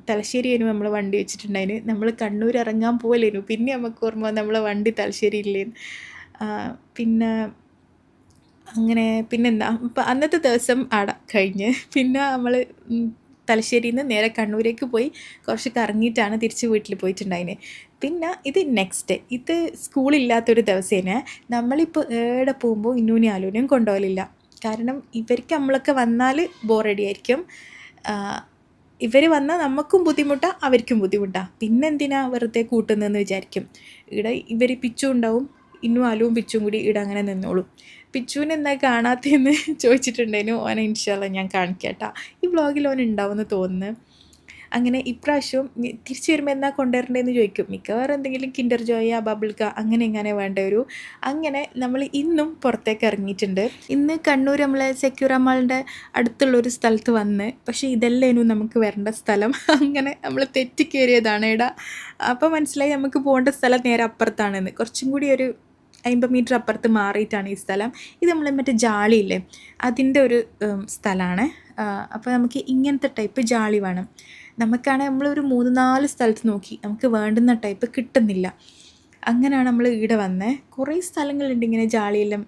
തലശ്ശേരിയേനു നമ്മൾ വണ്ടി വെച്ചിട്ടുണ്ടായിന്. നമ്മൾ കണ്ണൂർ ഇറങ്ങാൻ പോകലേനു. പിന്നെ നമുക്ക് ഓർമ്മ നമ്മളെ വണ്ടി തലശ്ശേരി ഇല്ലേന്ന്. പിന്നെ അങ്ങനെ പിന്നെന്താ, ഇപ്പം അന്നത്തെ ദിവസം അവിടെ കഴിഞ്ഞ് പിന്നെ നമ്മൾ തലശ്ശേരിയിൽ നിന്ന് നേരെ കണ്ണൂരേക്ക് പോയി കുറച്ച് കറങ്ങിയിട്ടാണ് തിരിച്ച് വീട്ടിൽ പോയിട്ടുണ്ടായിന്. പിന്നെ ഇത് നെക്സ്റ്റ് ഡേ, ഇത് സ്കൂളില്ലാത്തൊരു ദിവസേനെ നമ്മളിപ്പോൾ ഏടെ പോകുമ്പോൾ ഇന്നൂനി ആലൂനെയും കൊണ്ടുപോകലില്ല. കാരണം ഇവർക്ക് നമ്മളൊക്കെ വന്നാൽ ബോറടിയായിരിക്കും. ഇവർ വന്നാൽ നമുക്കും ബുദ്ധിമുട്ടാണ്, അവർക്കും ബുദ്ധിമുട്ടാണ്. പിന്നെ എന്തിനാ വെറുതെ കൂട്ടുന്നതെന്ന് വിചാരിക്കും. ഇവിടെ ഇവർ പിച്ചു ഉണ്ടാവും, ഇന്നും ആലുവും പിച്ചും കൂടി ഇവിടെ അങ്ങനെ നിന്നോളും. പിച്ചുവിന് എന്താ കാണാത്തതെന്ന് ചോദിച്ചിട്ടുണ്ടായിരുന്നു. ഓനെ ഇൻഷാല്ലാ ഞാൻ കാണിക്കാട്ടാ. ഈ വ്ളോഗിൽ ഓൻ ഉണ്ടാവുമെന്ന് തോന്നുന്നു. അങ്ങനെ ഇപ്രാവശ്യവും തിരിച്ചു വരുമ്പോൾ എന്നാ കൊണ്ടുവരേണ്ടതെന്ന് ചോദിക്കും. മിക്കവാറും എന്തെങ്കിലും കിൻഡർ ജോയ, ബബിൾക്ക അങ്ങനെ ഇങ്ങനെ വേണ്ട വരൂ. അങ്ങനെ നമ്മൾ ഇന്നും പുറത്തേക്ക് ഇറങ്ങിയിട്ടുണ്ട്. ഇന്ന് കണ്ണൂർ നമ്മളെ സെക്യൂർ മാളിൻ്റെ അടുത്തുള്ളൊരു സ്ഥലത്ത് വന്ന്, പക്ഷേ ഇതല്ലേനു നമുക്ക് വരേണ്ട സ്ഥലം. അങ്ങനെ നമ്മൾ തെറ്റിക്കേറിയതാണ് ഇടാ. അപ്പോൾ മനസ്സിലായി നമുക്ക് പോകേണ്ട സ്ഥലം നേരെ അപ്പുറത്താണെന്ന്. കുറച്ചും കൂടി ഒരു 50 മീറ്റർ അപ്പുറത്ത് മാറിയിട്ടാണ് ഈ സ്ഥലം. ഇത് നമ്മൾ മറ്റേ ജാളിയില്ലേ അതിൻ്റെ ഒരു സ്ഥലമാണ്. അപ്പോൾ നമുക്ക് ഇങ്ങനത്തെ ടൈപ്പ് ജാളി വേണം. നമുക്കാണെങ്കിൽ നമ്മളൊരു 3-4 സ്ഥലത്ത് നോക്കി, നമുക്ക് വേണ്ടുന്ന ടൈപ്പ് കിട്ടുന്നില്ല. അങ്ങനെയാണ് നമ്മൾ ഇവിടെ വന്നത്. കുറേ സ്ഥലങ്ങളുണ്ട് ഇങ്ങനെ ജാളിയെല്ലാം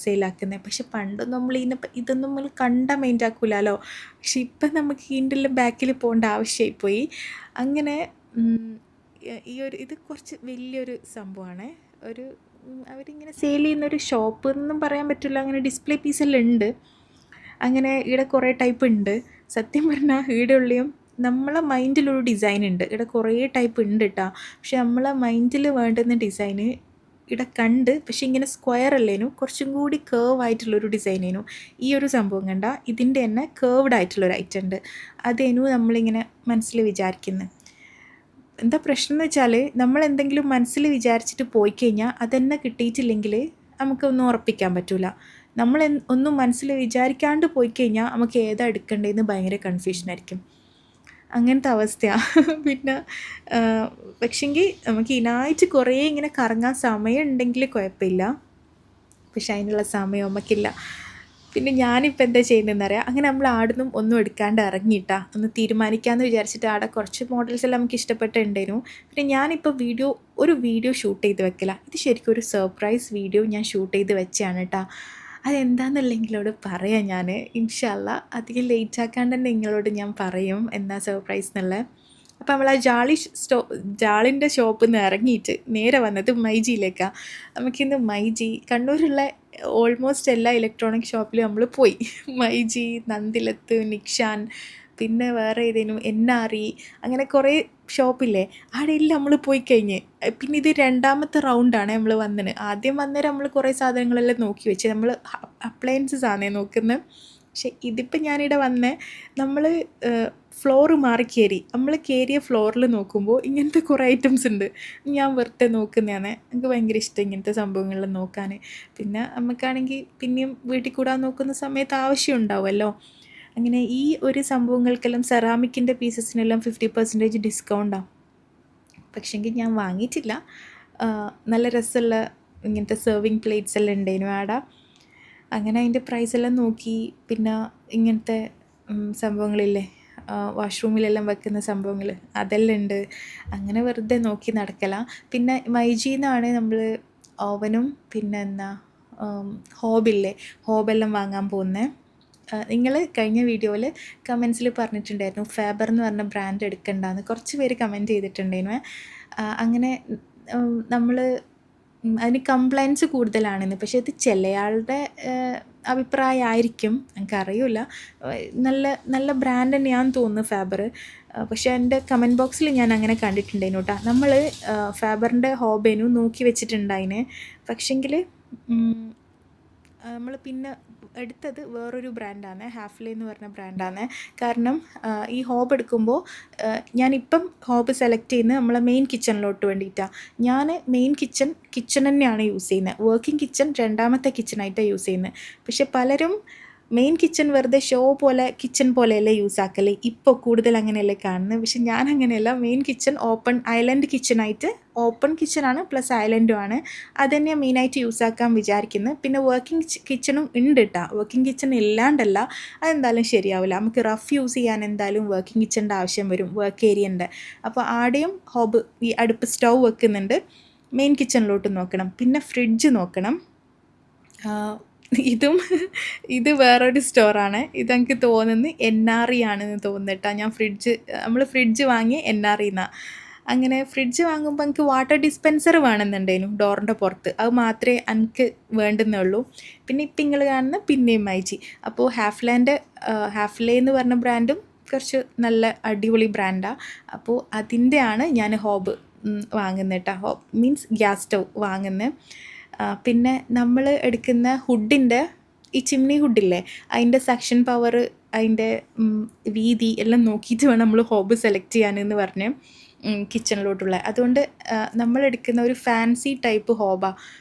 സെയിലാക്കുന്നത്. പക്ഷെ പണ്ട് നമ്മൾ ഇതൊന്നും നമ്മൾ കണ്ട മൈൻഡ് ആക്കൂലല്ലോ. പക്ഷെ ഇപ്പം നമുക്ക് ഇതിൻ്റെ ബാക്കിൽ പോകേണ്ട ആവശ്യമായിപ്പോയി. അങ്ങനെ ഇത് കുറച്ച് വലിയൊരു സംഭവമാണ്. അവരിങ്ങനെ സെയിൽ ചെയ്യുന്നൊരു ഷോപ്പ് എന്നും പറയാൻ പറ്റില്ല, അങ്ങനെ ഡിസ്പ്ലേ പീസെല്ലാം ഉണ്ട്. അങ്ങനെ ഇവിടെ കുറേ ടൈപ്പ് ഉണ്ട്. സത്യം പറഞ്ഞാൽ ഇവിടെ ഉള്ളിയും നമ്മളെ മൈൻഡിലൊരു ഡിസൈൻ ഉണ്ട്. ഇവിടെ കുറേ ടൈപ്പ് ഉണ്ട് കേട്ടോ. പക്ഷെ നമ്മളെ മൈൻഡിൽ വേണ്ടുന്ന ഡിസൈന് ഇവിടെ കണ്ട്, പക്ഷെ ഇങ്ങനെ സ്ക്വയർ അല്ലേനു, കുറച്ചും കൂടി കേർവ് ആയിട്ടുള്ളൊരു ഡിസൈനേനു. ഈ ഒരു സംഭവം കണ്ട ഇതിൻ്റെ തന്നെ കേർവ്ഡ് ആയിട്ടുള്ളൊരു ഐറ്റം ഉണ്ട്. അതേനു നമ്മളിങ്ങനെ മനസ്സിൽ വിചാരിക്കുന്നത്. എന്താ പ്രശ്നം എന്ന് വെച്ചാൽ നമ്മൾ എന്തെങ്കിലും മനസ്സിൽ വിചാരിച്ചിട്ട് പോയി കഴിഞ്ഞാൽ അതെന്നെ കിട്ടിയിട്ടില്ലെങ്കിൽ നമുക്കൊന്നും ഉറപ്പിക്കാൻ പറ്റില്ല. നമ്മൾ ഒന്നും മനസ്സിൽ വിചാരിക്കാണ്ട് പോയി കഴിഞ്ഞാൽ നമുക്ക് ഏതാ എടുക്കേണ്ടതെന്ന് ഭയങ്കര കൺഫ്യൂഷനായിരിക്കും. അങ്ങനത്തെ അവസ്ഥയാണ്. പിന്നെ പക്ഷെങ്കിൽ നമുക്ക് ഇതിനായിട്ട് കുറേ ഇങ്ങനെ കറങ്ങാൻ സമയം ഉണ്ടെങ്കിൽ കുഴപ്പമില്ല. പക്ഷെ അതിനുള്ള സമയം നമുക്കില്ല. പിന്നെ ഞാനിപ്പോൾ എന്താ ചെയ്യുന്നതെന്ന് അറിയാം, അങ്ങനെ നമ്മൾ ആടുന്നും ഒന്നും എടുക്കാണ്ട് ഇറങ്ങിയിട്ടാ ഒന്ന് തീരുമാനിക്കാമെന്ന് വിചാരിച്ചിട്ട് ആടെ കുറച്ച് മോഡൽസ് എല്ലാം നമുക്ക് ഇഷ്ടപ്പെട്ടുണ്ടായിരുന്നു. പിന്നെ ഞാനിപ്പോൾ ഒരു വീഡിയോ ഷൂട്ട് ചെയ്ത് വെക്കില്ല. ഇത് ശരിക്കും ഒരു സർപ്രൈസ് വീഡിയോ ഞാൻ ഷൂട്ട് ചെയ്ത് വെച്ചാണ് കേട്ടോ. അതെന്താണെന്നുള്ള നിങ്ങളോട് പറയാം ഞാൻ ഇൻഷാ അല്ലാ. അധികം ലേറ്റ് ആക്കാണ്ട് തന്നെ നിങ്ങളോട് ഞാൻ പറയും എന്താ സർപ്രൈസ് എന്നുള്ളത്. അപ്പോൾ നമ്മൾ ആ ജാളിൻ്റെ ഷോപ്പിൽ നിന്ന് ഇറങ്ങിയിട്ട് നേരെ വന്നത് മൈജിയിലേക്കാണ്. നമുക്കിന്ന് മൈജി കണ്ണൂരുള്ള ഓൾമോസ്റ്റ് എല്ലാ ഇലക്ട്രോണിക് ഷോപ്പിലും നമ്മൾ പോയി. മൈജി, നന്ദിലത്ത്, നിക്ഷാൻ, പിന്നെ വേറെ ഏതേനും NRE, അങ്ങനെ കുറേ ഷോപ്പില്ലേ, അവിടെയെല്ലാം നമ്മൾ പോയി കഴിഞ്ഞ്. പിന്നെ ഇത് 2ാമത്തെ റൗണ്ടാണ് നമ്മൾ വന്നത്. ആദ്യം വന്നേരം നമ്മൾ കുറേ സാധനങ്ങളെല്ലാം നോക്കി വെച്ച്, നമ്മൾ അപ്ലയൻസസ് ആണേ നോക്കുന്നത്. പക്ഷെ ഇതിപ്പോൾ ഞാനിവിടെ വന്നേ, നമ്മൾ ഫ്ലോറ് മാറി കയറി. നമ്മൾ കയറിയ ഫ്ലോറിൽ നോക്കുമ്പോൾ ഇങ്ങനത്തെ കുറേ ഐറ്റംസ് ഉണ്ട്. ഞാൻ വെറുതെ നോക്കുന്നതാണ്. എനിക്ക് ഭയങ്കര ഇഷ്ടം ഇങ്ങനത്തെ സംഭവങ്ങളിൽ നോക്കാൻ. പിന്നെ നമുക്കാണെങ്കിൽ പിന്നെയും വീട്ടിൽ കൂടാൻ നോക്കുന്ന സമയത്ത് ആവശ്യം ഉണ്ടാവുമല്ലോ. അങ്ങനെ ഈ ഒരു സംഭവങ്ങൾക്കെല്ലാം സെറാമിക്കിൻ്റെ പീസസിനെല്ലാം 50% ഡിസ്കൗണ്ടാണ്. പക്ഷെങ്കിൽ ഞാൻ വാങ്ങിയിട്ടില്ല. നല്ല രസമുള്ള ഇങ്ങനത്തെ സെർവിങ് പ്ലേറ്റ്സ് എല്ലാം ഉണ്ടായിരുന്നു ആടെ. അങ്ങനെ അതിൻ്റെ പ്രൈസെല്ലാം നോക്കി. പിന്നെ ഇങ്ങനത്തെ സംഭവങ്ങളില്ലേ, വാഷ്റൂമിലെല്ലാം വെക്കുന്ന സംഭവങ്ങൾ, അതെല്ലാം ഉണ്ട്. അങ്ങനെ വെറുതെ നോക്കി നടക്കലാണ്. പിന്നെ മൈജിന്നാണ് നമ്മൾ ഓവനും പിന്നെ ഹോബില്ലേ, ഹോബെല്ലാം വാങ്ങാൻ പോകുന്നത്. നിങ്ങൾ കഴിഞ്ഞ വീഡിയോയിൽ കമൻസിൽ പറഞ്ഞിട്ടുണ്ടായിരുന്നു ഫാബർ എന്ന് പറഞ്ഞ ബ്രാൻഡ് എടുക്കണ്ടെന്ന്. കുറച്ച് പേര് കമൻറ്റ് ചെയ്തിട്ടുണ്ടായിരുന്നു. അങ്ങനെ നമ്മൾ അതിന് കംപ്ലൈൻസ് കൂടുതലാണെന്ന്. പക്ഷേ ഇത് ചിലയാളുടെ അഭിപ്രായമായിരിക്കും, എനിക്കറിയില്ല. നല്ല ബ്രാൻഡ് തന്നെയാണെന്ന് തോന്നുന്നു ഫാബർ. പക്ഷേ എൻ്റെ കമൻറ്റ് ബോക്സിൽ ഞാൻ അങ്ങനെ കണ്ടിട്ടുണ്ടായിരുന്നു കേട്ടോ. നമ്മൾ ഫാബറിൻ്റെ ഹോബേനു നോക്കി വെച്ചിട്ടുണ്ടായിന്. പക്ഷെങ്കിൽ നമ്മൾ പിന്നെ എടുത്തത് വേറൊരു ബ്രാൻഡാണ്, ഹാഫ്ലേ എന്ന് പറഞ്ഞ ബ്രാൻഡാണ്. കാരണം ഈ ഹോബ് എടുക്കുമ്പോൾ ഞാനിപ്പം ഹോബ് സെലക്ട് ചെയ്യുന്നത് നമ്മളെ മെയിൻ കിച്ചണിലോട്ട് വേണ്ടിയിട്ടാണ്. ഞാൻ മെയിൻ കിച്ചൺ തന്നെയാണ് യൂസ് ചെയ്യുന്നത്. വർക്കിംഗ് കിച്ചൺ 2ാമത്തെ കിച്ചണായിട്ടാണ് യൂസ് ചെയ്യുന്നത്. പക്ഷെ പലരും മെയിൻ കിച്ചൺ വെറുതെ ഷോ പോലെ കിച്ചൺ പോലെയല്ലേ യൂസ് ആക്കല്ലേ, ഇപ്പോൾ കൂടുതൽ അങ്ങനെയല്ലേ കാണുന്നത്. പക്ഷെ ഞാൻ അങ്ങനെയല്ല. മെയിൻ കിച്ചൺ ഓപ്പൺ ഐലൻഡ് കിച്ചണായിട്ട്, ഓപ്പൺ കിച്ചണാണ് പ്ലസ് ഐലൻഡും ആണ്. അത് തന്നെയാണ് മെയിനായിട്ട് യൂസ് ആക്കാൻ വിചാരിക്കുന്നത്. പിന്നെ വർക്കിംഗ് കിച്ചണും ഉണ്ട് കേട്ടോ. വർക്കിംഗ് കിച്ചൺ ഇല്ലാണ്ടല്ല, അതെന്തായാലും ശരിയാവില്ല. നമുക്ക് റഫ് യൂസ് ചെയ്യാൻ എന്തായാലും വർക്കിംഗ് കിച്ചണിൻ്റെ ആവശ്യം വരും, വർക്ക് ഏരിയൻ്റെ. അപ്പോൾ ആടെയും ഹോബ് ഈ അടുപ്പ് സ്റ്റൗ വെക്കുന്നുണ്ട്. മെയിൻ കിച്ചണിലോട്ട് നോക്കണം. പിന്നെ ഫ്രിഡ്ജ് നോക്കണം. ഇത് വേറൊരു സ്റ്റോറാണ്. ഇതെനിക്ക് തോന്നുന്നത് NRE ആണെന്ന് തോന്നുന്നു കേട്ടോ. നമ്മൾ ഫ്രിഡ്ജ് വാങ്ങി NREന്നാണ്. അങ്ങനെ ഫ്രിഡ്ജ് വാങ്ങുമ്പോൾ എനിക്ക് വാട്ടർ ഡിസ്പെൻസർ വേണമെന്നുണ്ടായിരുന്നു ഡോറിൻ്റെ പുറത്ത്. അത് മാത്രമേ എനിക്ക് വേണ്ടുന്നുള്ളൂ. പിന്നെ ഇപ്പം നിങ്ങൾ കാണുന്ന പിന്നെയും മൈജി. അപ്പോൾ ഹാഫ്ലേ എന്ന് പറഞ്ഞ ബ്രാൻഡും കുറച്ച് നല്ല അടിപൊളി ബ്രാൻഡാണ്. അപ്പോൾ അതിൻ്റെയാണ് ഞാൻ ഹോബ് വാങ്ങുന്നത് കേട്ടോ. ഹോബ് മീൻസ് ഗ്യാസ് സ്റ്റൗ വാങ്ങുന്നത്. പിന്നെ നമ്മൾ എടുക്കുന്ന ഹുഡിൻ്റെ ഈ ചിമ്നി ഹുഡില്ലേ, അതിൻ്റെ സക്ഷൻ പവർ അതിൻ്റെ വീതി എല്ലാം നോക്കിയിട്ട് വേണം നമ്മൾ ഹോബ് സെലക്ട് ചെയ്യാനെന്ന് പറഞ്ഞ് കിച്ചണിലോട്ടുള്ള. അതുകൊണ്ട് നമ്മളെടുക്കുന്ന ഒരു ഫാൻസി ടൈപ്പ്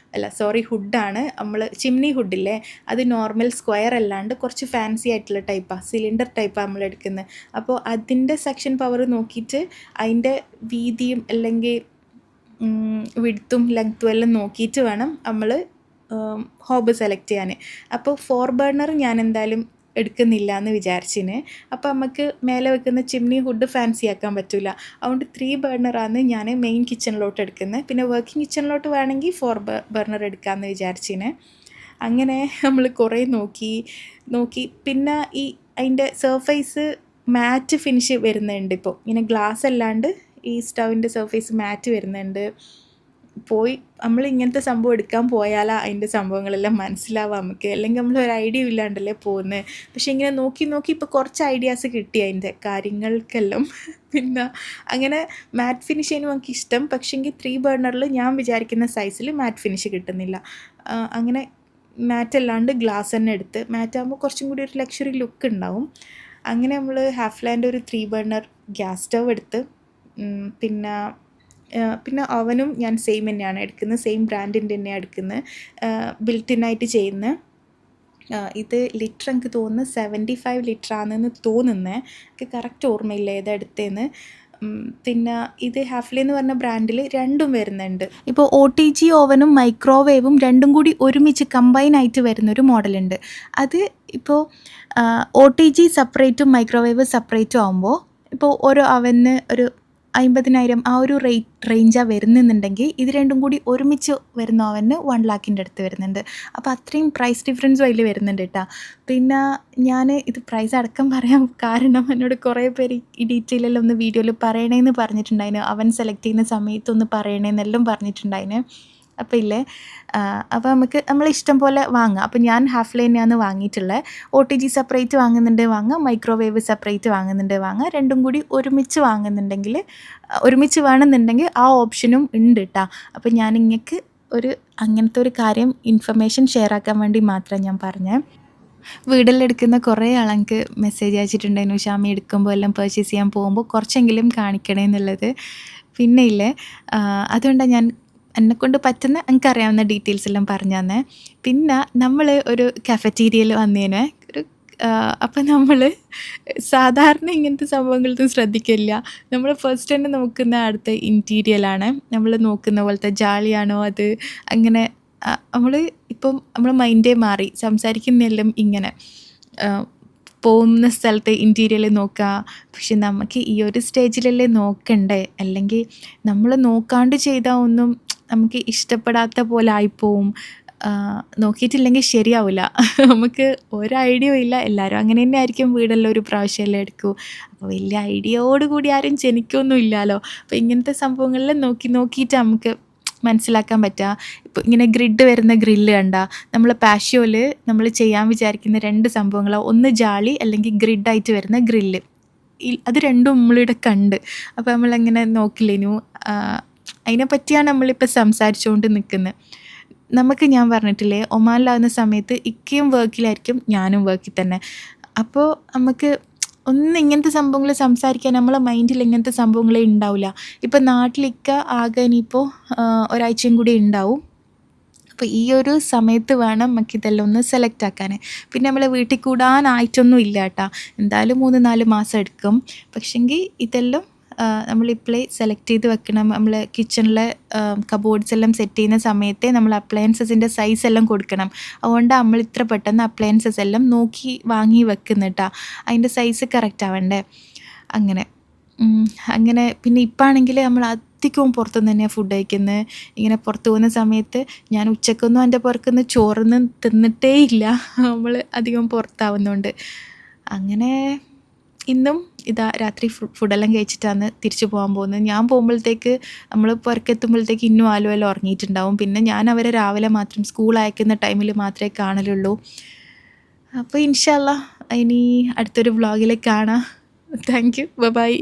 ഹുഡാണ്. നമ്മൾ ചിമ്നി ഹുഡില്ലേ, അത് നോർമൽ സ്ക്വയർ അല്ലാണ്ട് കുറച്ച് ഫാൻസി ആയിട്ടുള്ള ടൈപ്പാണ്, സിലിണ്ടർ ടൈപ്പാണ് നമ്മൾ എടുക്കുന്നത്. അപ്പോൾ അതിൻ്റെ സെക്ഷൻ പവർ നോക്കിയിട്ട് അതിൻ്റെ വീതിയും അല്ലെങ്കിൽ വിഡ്ത്തും ലെങ്ത്തും എല്ലാം നോക്കിയിട്ട് വേണം നമ്മൾ ഹോബ് സെലക്ട് ചെയ്യാൻ. അപ്പോൾ 4 ബർണർ ഞാൻ എന്തായാലും എടുക്കുന്നില്ല എന്ന് വിചാരിച്ചിന്. അപ്പോൾ നമുക്ക് മേലെ വെക്കുന്ന ചിമ്നി ഹുഡ് ഫാൻസി ആക്കാൻ പറ്റില്ല. അതുകൊണ്ട് 3 ബർണറാണ് ഞാൻ മെയിൻ കിച്ചണിലോട്ട് എടുക്കുന്നത്. പിന്നെ വർക്കിംഗ് കിച്ചണിലോട്ട് വേണമെങ്കിൽ 4 ബർണർ എടുക്കാമെന്ന് വിചാരിച്ചിന്. അങ്ങനെ നമ്മൾ കുറേ നോക്കി പിന്നെ അതിൻ്റെ സർഫേസ് മാറ്റ് ഫിനിഷ് വരുന്നുണ്ട്. ഇപ്പോൾ ഇങ്ങനെ ഗ്ലാസ് അല്ലാണ്ട് ഈ സ്റ്റൗവിൻ്റെ സർഫേസ് മാറ്റ് വരുന്നുണ്ട്. നമ്മൾ ഇങ്ങനത്തെ സംഭവം എടുക്കാൻ പോയാലാ അതിൻ്റെ സംഭവങ്ങളെല്ലാം മനസ്സിലാവുക നമുക്ക്. അല്ലെങ്കിൽ നമ്മളൊരു ഐഡിയ ഇല്ലാണ്ടല്ലേ പോകുന്നത്. പക്ഷേ ഇങ്ങനെ നോക്കി ഇപ്പോൾ കുറച്ച് ഐഡിയാസ് കിട്ടി അതിൻ്റെ കാര്യങ്ങൾക്കെല്ലാം. പിന്നെ അങ്ങനെ മാറ്റ് ഫിനിഷ് ചെയ്യുമ്പോൾ നമുക്ക് ഇഷ്ടം. പക്ഷേങ്കിൽ 3 ബർണറിൽ ഞാൻ വിചാരിക്കുന്ന സൈസിൽ മാറ്റ് ഫിനിഷ് കിട്ടുന്നില്ല. അങ്ങനെ മാറ്റ് അല്ലാണ്ട് ഗ്ലാസ് തന്നെ എടുത്ത്, മാറ്റാകുമ്പോൾ കുറച്ചും കൂടി ഒരു ലക്ഷറി ലുക്ക് ഉണ്ടാവും. അങ്ങനെ നമ്മൾ ഹാഫ്ലാൻഡ് ഒരു 3 ബർണർ ഗ്യാസ് സ്റ്റവ് എടുത്ത്, പിന്നെ അവനും ഞാൻ സെയിം തന്നെയാണ് എടുക്കുന്നത്, സെയിം ബ്രാൻഡിൻ്റെ തന്നെയാണ് എടുക്കുന്നത്, ബിൽറ്റിനായിട്ട് ചെയ്യുന്നത്. ഇത് ലിറ്റർ എനിക്ക് തോന്നുന്നു 75 ലിറ്റർ ആണെന്ന് തോന്നുന്നത്. എനിക്ക് കറക്റ്റ് ഓർമ്മയില്ല ഏതാ എടുത്തതെന്ന്. പിന്നെ ഇത് ഹാഫ്ലി എന്ന് പറഞ്ഞ ബ്രാൻഡിൽ രണ്ടും വരുന്നുണ്ട്. ഇപ്പോൾ OTG ഓവനും മൈക്രോവേവും രണ്ടും കൂടി ഒരുമിച്ച് കമ്പൈൻ ആയിട്ട് വരുന്നൊരു മോഡലുണ്ട്. അത് ഇപ്പോൾ OTG സെപ്പറേറ്റും മൈക്രോവേവ് സെപ്പറേറ്റും ആകുമ്പോൾ ഇപ്പോൾ ഓരോ അവന് ഒരു 50,000 ആ ഒരു റേഞ്ചാണ് വരുന്നുണ്ടെങ്കിൽ ഇത് രണ്ടും കൂടി ഒരുമിച്ച് വരുന്ന അവന് 1 ലാഖിൻ്റെ അടുത്ത് വരുന്നുണ്ട്. അപ്പോൾ അത്രയും പ്രൈസ് ഡിഫറൻസും അതിൽ വരുന്നുണ്ട് കേട്ടോ. പിന്നെ ഞാൻ ഇത് പ്രൈസ് അടക്കം പറയാൻ കാരണം എന്നോട് കുറേ പേര് ഈ ഡീറ്റെയിലെല്ലാം ഒന്ന് വീഡിയോയിൽ പറയണേന്ന് പറഞ്ഞിട്ടുണ്ടായിന്. അവൻ സെലക്ട് ചെയ്യുന്ന സമയത്തൊന്ന് പറയണേന്നെല്ലാം പറഞ്ഞിട്ടുണ്ടായിന്. അപ്പോൾ നമുക്ക് നമ്മളിഷ്ടം പോലെ വാങ്ങാം. അപ്പോൾ ഞാൻ ഹാഫ്ലി തന്നെയാണ് വാങ്ങിയിട്ടുള്ളത്. OTG സെപ്പറേറ്റ് വാങ്ങുന്നുണ്ട് വാങ്ങാം, മൈക്രോവേവ് സെപ്പറേറ്റ് വാങ്ങുന്നുണ്ട് വാങ്ങാം. രണ്ടും കൂടി ഒരുമിച്ച് വേണമെന്നുണ്ടെങ്കിൽ ആ ഓപ്ഷനും ഉണ്ട് കേട്ടോ. അപ്പോൾ ഞാൻ ഇങ്ങക്ക് അങ്ങനത്തെ ഒരു കാര്യം ഇൻഫർമേഷൻ ഷെയർ ആക്കാൻ വേണ്ടി മാത്രം ഞാൻ പറഞ്ഞത്. വീട്ടിലെടുക്കുന്ന കുറേ ആൾക്ക് മെസ്സേജ് അയച്ചിട്ടുണ്ടായിരുന്നു, ഷാമി എടുക്കുമ്പോൾ എല്ലാം പർച്ചേസ് ചെയ്യാൻ പോകുമ്പോൾ കുറച്ചെങ്കിലും കാണിക്കണേ എന്നുള്ളത്. പിന്നെ അതുകൊണ്ടാണ് ഞാൻ എന്നെക്കൊണ്ട് പറ്റുന്ന എനിക്കറിയാവുന്ന ഡീറ്റെയിൽസ് എല്ലാം പറഞ്ഞു തന്നെ. പിന്നെ നമ്മൾ ഒരു കഫറ്റീരിയയിൽ വന്നേനെ അപ്പം നമ്മൾ സാധാരണ ഇങ്ങനത്തെ സംഭവങ്ങളൊന്നും ശ്രദ്ധിക്കില്ല. നമ്മൾ ഫസ്റ്റ് തന്നെ നോക്കുന്ന അടുത്ത ഇൻറ്റീരിയലാണ്. നമ്മൾ നോക്കുന്ന പോലത്തെ ജാളിയാണോ അത്, അങ്ങനെ നമ്മൾ മൈൻഡേ മാറി സംസാരിക്കുന്നതെല്ലാം ഇങ്ങനെ പോകുന്ന സ്ഥലത്തെ ഇൻറ്റീരിയൽ നോക്കുക. പക്ഷെ നമുക്ക് ഈ ഒരു സ്റ്റേജിലല്ലേ നോക്കണ്ടേ, അല്ലെങ്കിൽ നമ്മൾ നോക്കാണ്ട് ചെയ്താൽ ഒന്നും നമുക്ക് ഇഷ്ടപ്പെടാത്ത പോലെ ആയിപ്പോവും. നോക്കിയിട്ടില്ലെങ്കിൽ ശരിയാവില്ല. നമുക്ക് ഒരു ഐഡിയ ഇല്ല. എല്ലാവരും അങ്ങനെ തന്നെ ആയിരിക്കും, വീടെല്ലാം ഒരു പ്രാവശ്യമല്ലേ എടുക്കൂ. അപ്പോൾ വലിയ ഐഡിയയോട് കൂടി ആരും ജനിക്കൊന്നും ഇല്ലല്ലോ. അപ്പോൾ ഇങ്ങനത്തെ സംഭവങ്ങളിൽ നോക്കിയിട്ട് നമുക്ക് മനസ്സിലാക്കാൻ പറ്റുക. ഇപ്പോൾ ഇങ്ങനെ ഗ്രിഡ് വരുന്ന ഗ്രില്ല് നമ്മൾ പാഷ്യോയിൽ നമ്മൾ ചെയ്യാൻ വിചാരിക്കുന്ന 2 സംഭവങ്ങളാണ്. ഒന്ന് ജാളി അല്ലെങ്കിൽ ഗ്രിഡായിട്ട് വരുന്ന ഗ്രില്ല്. അത് രണ്ടും നമ്മളിവിടെ കണ്ട്. അപ്പോൾ നമ്മളങ്ങനെ നോക്കില്ലേനു. അതിനെ പറ്റിയാണ് നമ്മളിപ്പോൾ സംസാരിച്ചുകൊണ്ട് നിൽക്കുന്നത്. ഞാൻ പറഞ്ഞിട്ടില്ലേ, ഒമാനിലാകുന്ന സമയത്ത് ഇക്കയും വർക്കിലായിരിക്കും, ഞാനും വർക്കിൽ തന്നെ. അപ്പോൾ നമുക്ക് ഇങ്ങനത്തെ സംഭവങ്ങൾ സംസാരിക്കാൻ നമ്മളെ മൈൻഡിൽ ഇങ്ങനത്തെ സംഭവങ്ങളേ ഉണ്ടാവില്ല. ഇപ്പോൾ നാട്ടിലിക്ക ആകെ ഇനിയിപ്പോൾ ഒരാഴ്ചയും കൂടി ഉണ്ടാവും. അപ്പോൾ ഈ ഒരു സമയത്ത് വേണം നമുക്കിതെല്ലാം ഒന്ന് സെലക്ട് ആക്കാൻ. പിന്നെ നമ്മളെ വീട്ടിൽ കൂടാനായിട്ടൊന്നും ഇല്ല കേട്ടോ, എന്തായാലും 3-4 മാസം എടുക്കും. പക്ഷെങ്കിൽ ഇതെല്ലാം നമ്മളിപ്പോഴേ സെലക്ട് ചെയ്ത് വെക്കണം. നമ്മൾ കിച്ചണിലെ കബോർഡ്സ് എല്ലാം സെറ്റ് ചെയ്യുന്ന സമയത്തെ നമ്മൾ അപ്ലയൻസസിൻ്റെ സൈസ് എല്ലാം കൊടുക്കണം. അതുകൊണ്ട് നമ്മൾ ഇത്ര പെട്ടെന്ന് അപ്ലയൻസസ് എല്ലാം നോക്കി വാങ്ങി വെക്കുന്നുട്ടാ, അതിൻ്റെ സൈസ് കറക്റ്റ് ആവണ്ടേ. അങ്ങനെ പിന്നെ ഇപ്പാണെങ്കിൽ നമ്മൾ അധികവും പുറത്തുനിന്ന് തന്നെയാണ് ഫുഡ് കഴിക്കുന്നത്. ഇങ്ങനെ പുറത്ത് പോകുന്ന സമയത്ത് ഞാൻ ഉച്ചക്കൊന്നും എൻ്റെ പുറത്തുനിന്ന് ചോറൊന്നും തിന്നിട്ടേ ഇല്ല, നമ്മൾ അധികം പുറത്താവുന്നതുകൊണ്ട്. അങ്ങനെ ഇന്നും രാത്രി ഫുഡെല്ലാം കഴിച്ചിട്ടാണ് തിരിച്ചു പോകാൻ പോകുന്നത്. ഞാൻ പോകുമ്പോഴത്തേക്ക് നമ്മൾ പുറക്കെത്തുമ്പോഴത്തേക്ക് ഇന്നും ആലുവെല്ലാം ഉറങ്ങിയിട്ടുണ്ടാവും. പിന്നെ ഞാൻ അവരെ രാവിലെ മാത്രം സ്കൂൾ അയക്കുന്ന ടൈമിൽ മാത്രമേ കാണലുള്ളൂ. അപ്പോൾ ഇൻഷാ അല്ലാഹ് ഇനി അടുത്തൊരു വ്ളോഗിൽ കാണാം. Thank you, by.